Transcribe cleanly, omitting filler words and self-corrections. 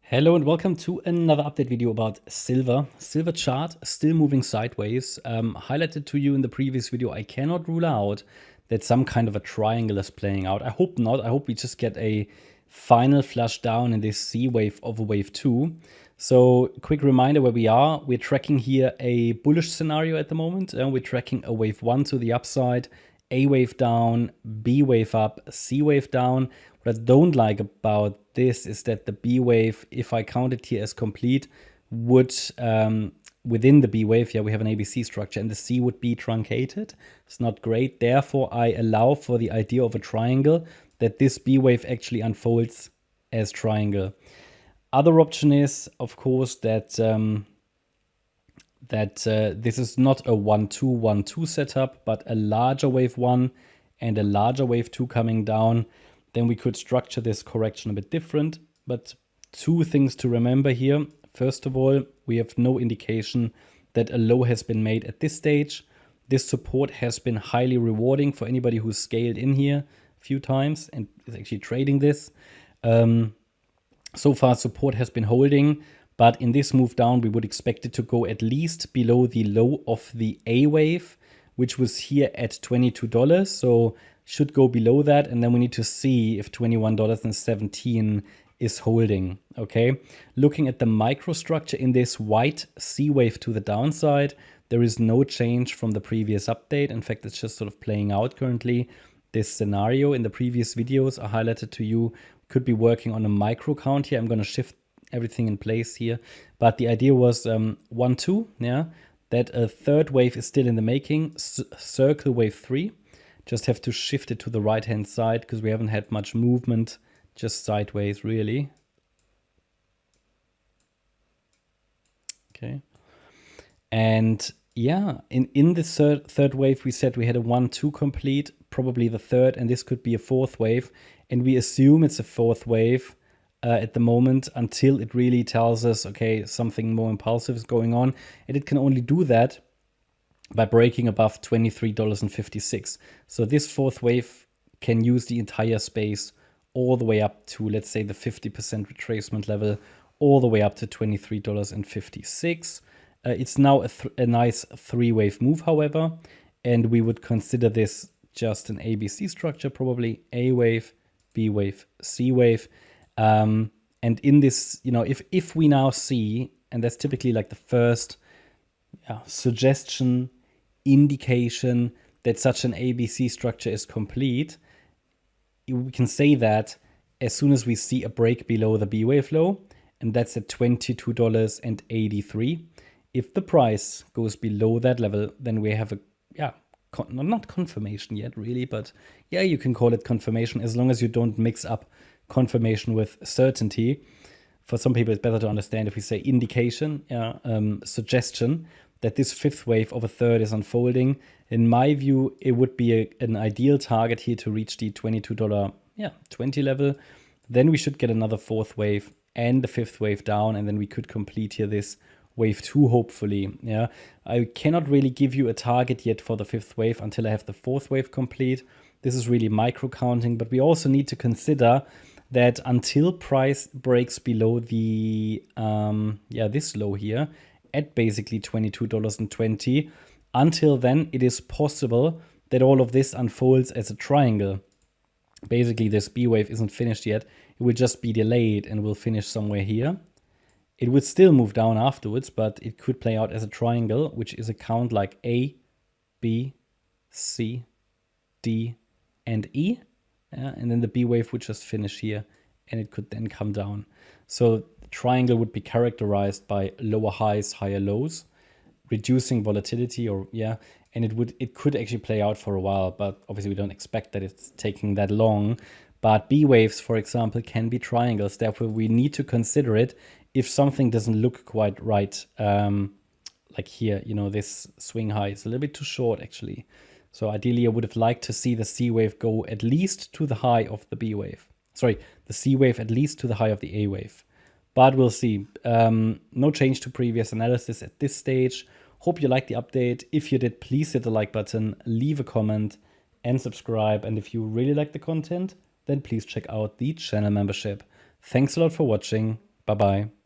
Hello and welcome to another update video about silver. Silver chart still moving sideways. Highlighted to you in the previous video, I cannot rule out that some kind of a triangle is playing out. I hope not. I hope we just get a final flush down in this C wave of a wave 2. So quick reminder where we are. We're tracking here a bullish scenario at the moment. And we're tracking a wave 1 to the upside, A wave down, B wave up, C wave down. What I don't like about this is that the B wave, if I count it here as complete, would within the B wave, we have an ABC structure and the C would be truncated. It's not great. Therefore, I allow for the idea of a triangle that this B wave actually unfolds as triangle. Other option is, of course, that this is not a 1-2, 1-2 setup, but a larger wave 1 and a larger wave 2 coming down. Then we could structure this correction a bit different. But two things to remember here. First of all, we have no indication that a low has been made at this stage. This support has been highly rewarding for anybody who's scaled in here a few times and is actually trading this. So far, support has been holding. But in this move down, we would expect it to go at least below the low of the A wave, which was here at $22. So should go below that. And then we need to see if $21.17 is holding. Okay. Looking at the microstructure in this white C wave to the downside, there is no change from the previous update. In fact, it's just sort of playing out currently. This scenario in the previous videos I highlighted to you could be working on a micro count here. I'm going to shift everything in place here. But the idea was 1-2, that a third wave is still in the making. Circle wave 3. Just have to shift it to the right-hand side because we haven't had much movement, just sideways really. Okay. And yeah, in the third wave, we said we had a 1-2 complete, probably the third, and this could be a fourth wave. And we assume it's a fourth wave at the moment until it really tells us, okay, something more impulsive is going on. And it can only do that by breaking above $23.56. So this fourth wave can use the entire space all the way up to, let's say, the 50% retracement level, all the way up to $23.56. It's now a nice three-wave move, however, and we would consider this just an ABC structure, probably A wave, B wave, C wave. And in this, if we now see, and that's typically like the first suggestion, indication that such an ABC structure is complete, we can say that as soon as we see a break below the B wave low, and that's at $22.83. If the price goes below that level, then we have a, not confirmation yet really, but you can call it confirmation as long as you don't mix up confirmation with certainty. For some people, it's better to understand if we say indication, suggestion that this fifth wave of a third is unfolding. In my view, it would be an ideal target here to reach the $22.20 level. Then we should get another fourth wave and the fifth wave down, and then we could complete here this wave 2, hopefully. I cannot really give you a target yet for the fifth wave until I have the fourth wave complete. This is really micro counting, but we also need to consider that until price breaks below the this low here at basically $22.20, until then it is possible that all of this unfolds as a triangle. Basically, this B wave isn't finished yet. It will just be delayed and will finish somewhere here. It would still move down afterwards, but it could play out as a triangle, which is a count like A, B, C, D, and E. And then the B wave would just finish here, and it could then come down. So the triangle would be characterized by lower highs, higher lows, reducing volatility, and it could actually play out for a while, but obviously we don't expect that it's taking that long. But B waves, for example, can be triangles. Therefore, we need to consider it if something doesn't look quite right. Like here, this swing high is a little bit too short, actually. So ideally, I would have liked to see the C wave go at least to the high of the B wave. Sorry, the C wave at least to the high of the A wave. But we'll see. No change to previous analysis at this stage. Hope you liked the update. If you did, please hit the like button, leave a comment, and subscribe. And if you really like the content, then please check out the channel membership. Thanks a lot for watching. Bye-bye.